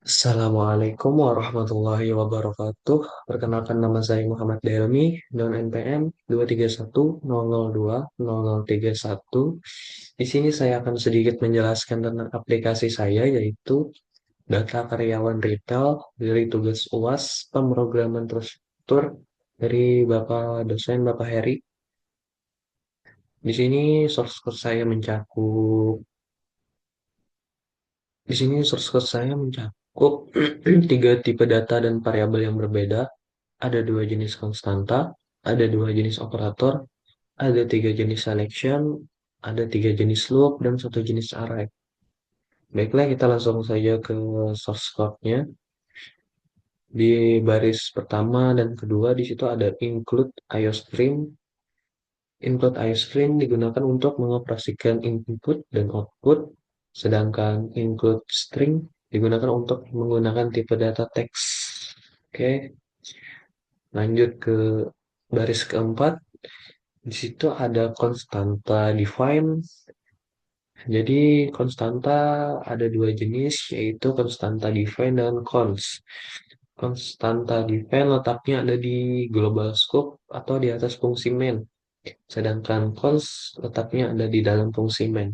Assalamualaikum warahmatullahi wabarakatuh. Perkenalkan nama saya Muhammad Delmi, non NPM 231002031. Di sini saya akan sedikit menjelaskan tentang aplikasi saya, yaitu data karyawan retail dari tugas UAS pemrograman terstruktur dari Bapak dosen Bapak Heri. Di sini source code saya mencakup Di sini source code saya mencakup tiga tipe data dan variabel yang berbeda. Ada dua jenis konstanta, ada dua jenis operator, ada tiga jenis selection, ada tiga jenis loop, dan satu jenis array. Baiklah, kita langsung saja ke source code-nya. Di baris pertama dan kedua, di situ ada include IOStream. Input IOStream digunakan untuk mengoperasikan input dan output, sedangkan include string digunakan untuk menggunakan tipe data teks. Oke, lanjut ke baris keempat. Di situ ada konstanta define. Jadi konstanta ada dua jenis, yaitu konstanta define dan cons. Konstanta define letaknya ada di global scope atau di atas fungsi main. Sedangkan cons letaknya ada di dalam fungsi main.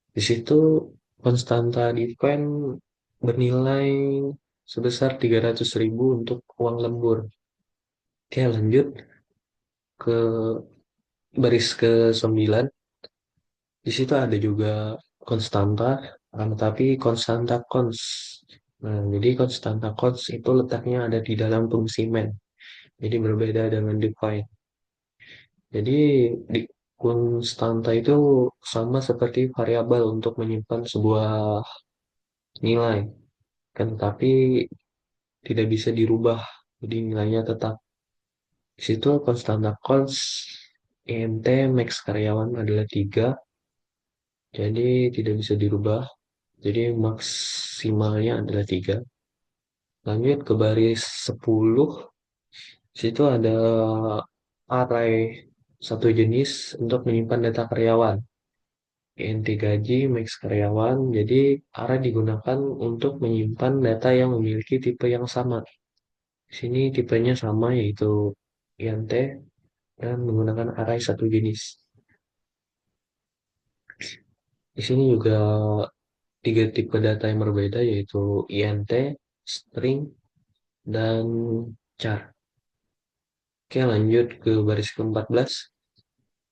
Di situ konstanta define bernilai sebesar 300.000 untuk uang lembur. Oke, lanjut ke baris ke-9. Di situ ada juga konstanta, tapi konstanta cons. Nah, jadi konstanta cons itu letaknya ada di dalam fungsi main. Jadi berbeda dengan define. Jadi di konstanta itu sama seperti variabel untuk menyimpan sebuah nilai, kan? Tapi tidak bisa dirubah. Jadi nilainya tetap. Di situ konstanta cons INT max karyawan adalah 3, jadi tidak bisa dirubah. Jadi maksimalnya adalah 3. Lanjut ke baris 10. Situ ada array satu jenis untuk menyimpan data karyawan. INT gaji, max karyawan. Jadi array digunakan untuk menyimpan data yang memiliki tipe yang sama. Di sini tipenya sama, yaitu INT, dan menggunakan array satu jenis. Di sini juga tiga tipe data yang berbeda, yaitu INT, string, dan char. Oke, lanjut ke baris ke-14.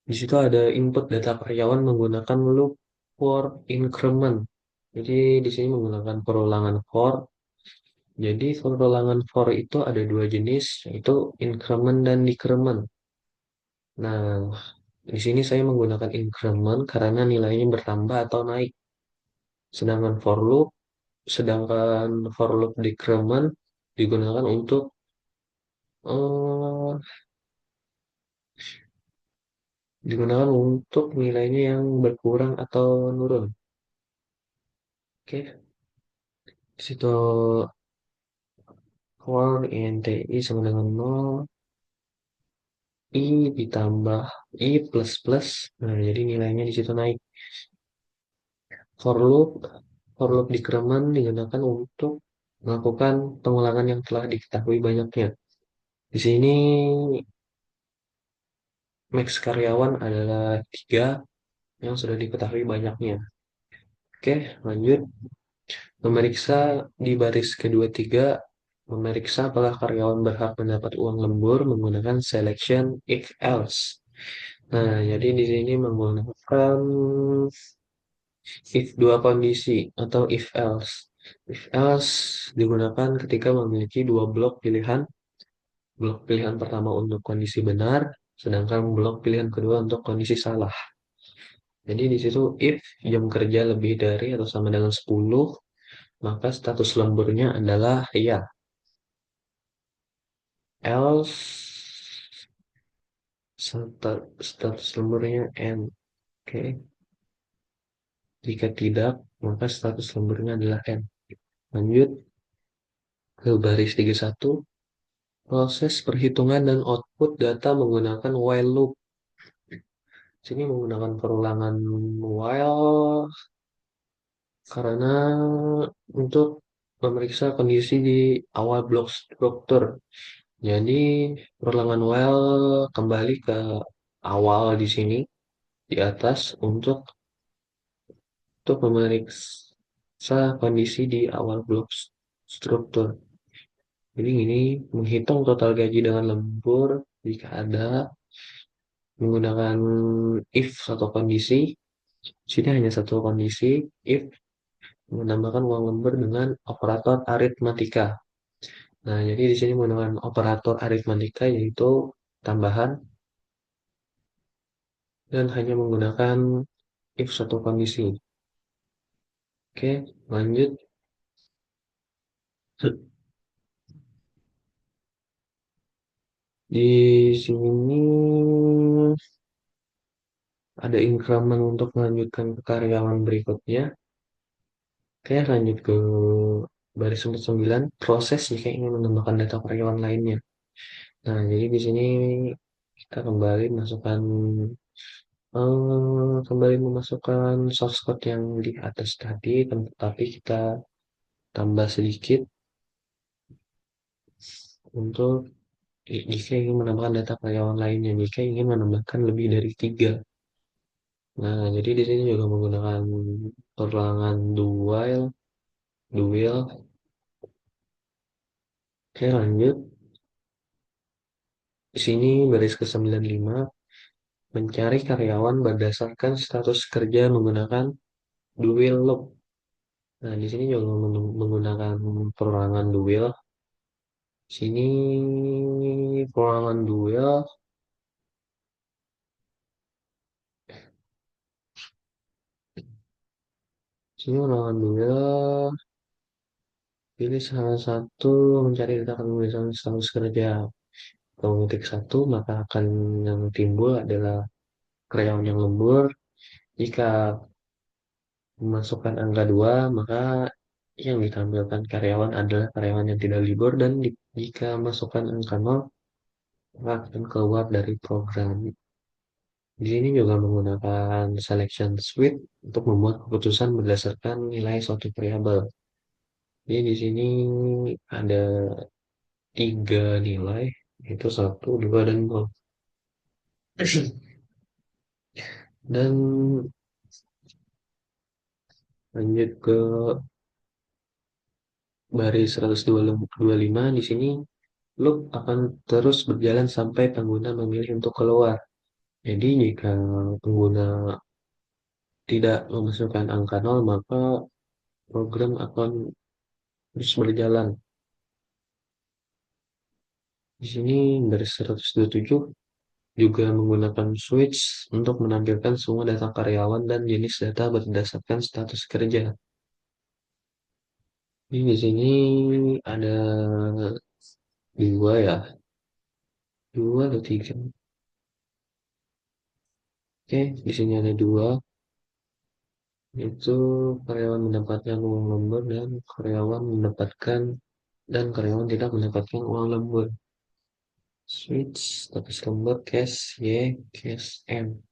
Di situ ada input data karyawan menggunakan loop for increment. Jadi di sini menggunakan perulangan for. Jadi perulangan for itu ada dua jenis, yaitu increment dan decrement. Nah, di sini saya menggunakan increment karena nilainya bertambah atau naik. Sedangkan for loop decrement digunakan eh, untuk nilainya yang berkurang atau menurun. Oke, di situ for INTI sama dengan 0, I ditambah I plus plus. Nah, jadi nilainya di situ naik. For loop, for loop decrement digunakan untuk melakukan pengulangan yang telah diketahui banyaknya. Di sini max karyawan adalah 3 yang sudah diketahui banyaknya. Oke, lanjut. Memeriksa di baris kedua tiga, memeriksa apakah karyawan berhak mendapat uang lembur menggunakan selection if else. Nah, jadi di sini menggunakan if dua kondisi atau if else. If else digunakan ketika memiliki dua blok pilihan. Blok pilihan pertama untuk kondisi benar, sedangkan blok pilihan kedua untuk kondisi salah. Jadi di situ if jam kerja lebih dari atau sama dengan 10, maka status lemburnya adalah ya. Else status lemburnya N. Oke. Jika tidak, maka status lemburnya adalah N. Lanjut ke baris 31. Proses perhitungan dan output data menggunakan while loop. Sini menggunakan perulangan while karena untuk memeriksa kondisi di awal blok struktur. Jadi perulangan well kembali ke awal di sini di atas untuk memeriksa kondisi di awal blok struktur. Jadi ini menghitung total gaji dengan lembur jika ada menggunakan if satu kondisi. Sini hanya satu kondisi if menambahkan uang lembur dengan operator aritmatika. Nah, jadi di sini menggunakan operator aritmatika yaitu tambahan dan hanya menggunakan if satu kondisi. Oke, lanjut. Di sini ada increment untuk melanjutkan ke karyawan berikutnya. Oke, lanjut ke baris 9, proses jika ingin menambahkan data karyawan lainnya. Nah, jadi di sini kita kembali memasukkan source code yang di atas tadi, tetapi kita tambah sedikit untuk jika ingin menambahkan data karyawan lainnya, jika ingin menambahkan lebih dari 3. Nah, jadi di sini juga menggunakan perlangan dual. Oke, lanjut. Di sini baris ke-95, mencari karyawan berdasarkan status kerja menggunakan dual loop. Nah, di sini juga menggunakan perorangan dual. Sini perorangan dual, sini perorangan dual. Pilih salah satu mencari data penulisan status kerja. Kalau ngetik satu, maka akan yang timbul adalah karyawan yang lembur. Jika memasukkan angka 2, maka yang ditampilkan karyawan adalah karyawan yang tidak libur dan jika masukkan angka 0, maka akan keluar dari program. Di sini juga menggunakan selection suite untuk membuat keputusan berdasarkan nilai suatu variabel. Jadi di sini ada 3 nilai, itu 1, 2, dan 0. Dan lanjut ke baris 125, di sini loop akan terus berjalan sampai pengguna memilih untuk keluar. Jadi jika pengguna tidak memasukkan angka 0, maka program akan terus berjalan. Di sini dari 127 juga menggunakan switch untuk menampilkan semua data karyawan dan jenis data berdasarkan status kerja. Ini di sini ada dua ya, 2 atau 3. Oke, di sini ada 2, yaitu karyawan mendapatkan uang lembur dan karyawan tidak mendapatkan uang lembur. Switch status lembur case Y, case M.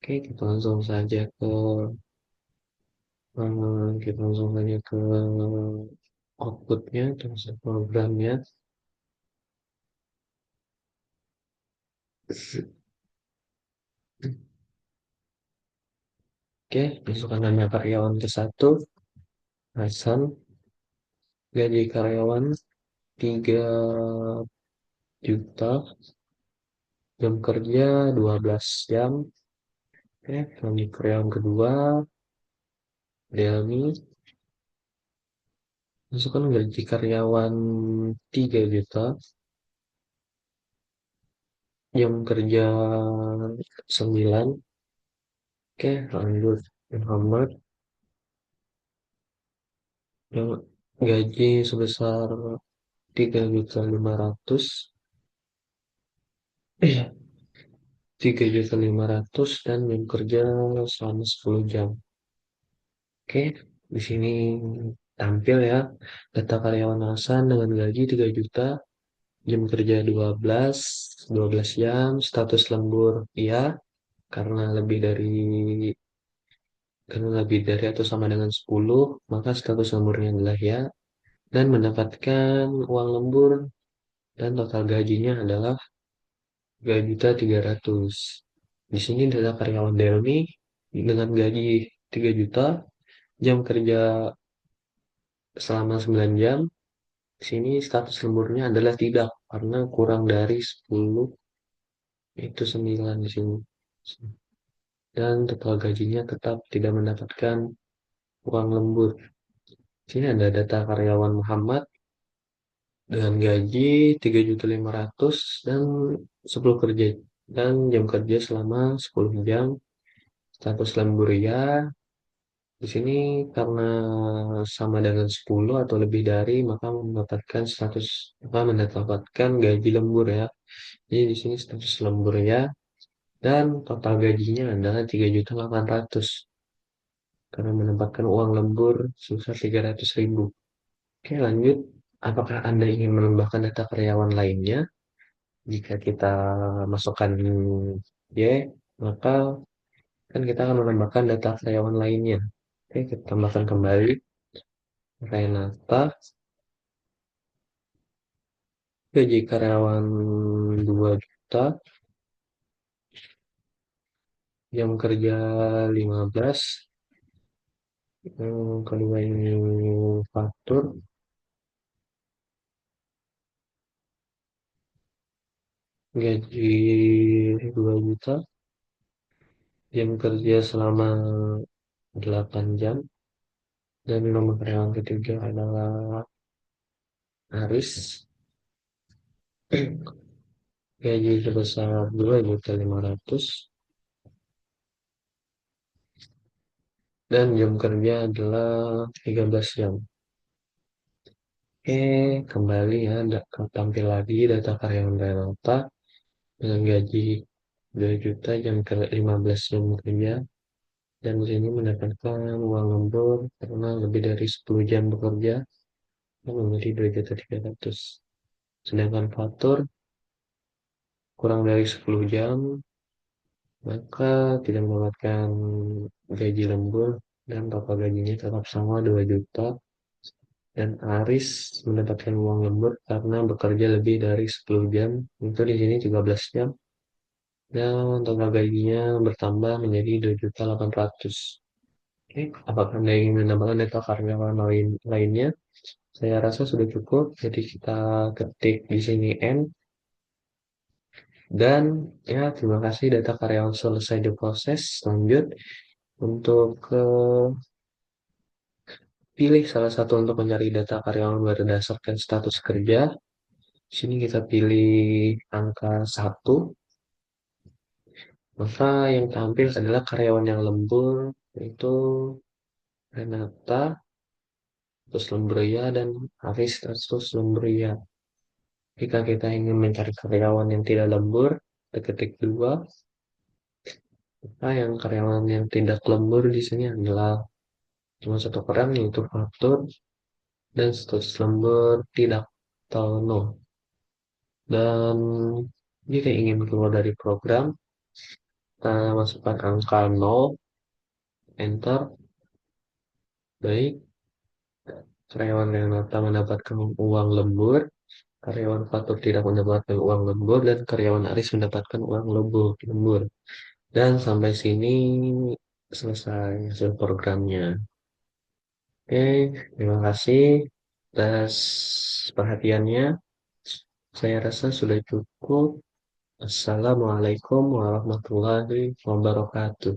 Oke, kita langsung saja ke outputnya, terus programnya. Oke, masukkan nama karyawan ke 1, Hasan. Gaji karyawan 3 juta, jam kerja 12 jam. Oke, lanjut karyawan kedua, Delmi. Masukkan gaji karyawan 3 juta, jam kerja 9. Oke, lanjut Muhammad. Yang gaji sebesar 3.500.000, 3.500.000 dan jam kerja selama 10 jam. Oke, di sini tampil ya data karyawan Hasan dengan gaji 3 juta, jam kerja 12 jam, status lembur iya, karena lebih dari atau sama dengan 10, maka status lemburnya adalah ya. dan mendapatkan uang lembur dan total gajinya adalah 3.300.000. Di sini data karyawan Delmi dengan gaji 3 juta, jam kerja selama 9 jam. Di sini status lemburnya adalah tidak karena kurang dari 10, itu 9 di sini. Dan total gajinya tetap tidak mendapatkan uang lembur. Di sini ada data karyawan Muhammad dengan gaji 3.500.000 dan 10 kerja dan jam kerja selama 10 jam. Status lembur ya, di sini karena sama dengan 10 atau lebih dari maka mendapatkan gaji lembur ya. Jadi di sini status lembur ya dan total gajinya adalah 3.800.000 karena mendapatkan uang lembur sebesar 300.000. Oke, lanjut. Apakah Anda ingin menambahkan data karyawan lainnya? Jika kita masukkan Y, maka kan kita akan menambahkan data karyawan lainnya. Oke, kita tambahkan kembali Renata, gaji karyawan 2 juta, jam kerja 15, yang kedua ini faktur, gaji 2 juta, jam kerja selama 8 jam, dan nomor karyawan ketiga adalah Aris, gaji sebesar 2.500.000 dan jam kerja adalah 13 jam. Oke, kembali ya, tampil lagi data karyawan Renata dengan gaji 2 juta jam ke 15 jam kerja dan di sini mendapatkan uang lembur karena lebih dari 10 jam bekerja dan memberi 2.300.000. Sedangkan faktur kurang dari 10 jam maka tidak mendapatkan gaji lembur dan total gajinya tetap sama 2 juta. Dan Aris mendapatkan uang lembur karena bekerja lebih dari 10 jam, itu di sini 13 jam, dan total gajinya bertambah menjadi 2.800.000. Oke, apakah Anda ingin menambahkan data karyawan lainnya? Saya rasa sudah cukup, jadi kita ketik di sini N, dan ya terima kasih data karyawan selesai diproses. Lanjut untuk pilih salah satu untuk mencari data karyawan berdasarkan status kerja. Di sini kita pilih angka 1, maka yang tampil adalah karyawan yang lembur, yaitu Renata, terus Lembria, dan Aris, terus Lembria. Jika kita ingin mencari karyawan yang tidak lembur, kita ketik 2. Maka yang karyawan yang tidak lembur di sini adalah cuma satu orang, yaitu faktur, dan status lembur tidak atau no. Dan jika ingin keluar dari program, kita masukkan angka 0, enter, baik. Karyawan Renata mendapatkan uang lembur, karyawan Fatur tidak mendapatkan uang lembur, dan karyawan Aris mendapatkan uang lembur. Dan sampai sini selesai hasil programnya. Oke, terima kasih atas perhatiannya. Saya rasa sudah cukup. Assalamualaikum warahmatullahi wabarakatuh.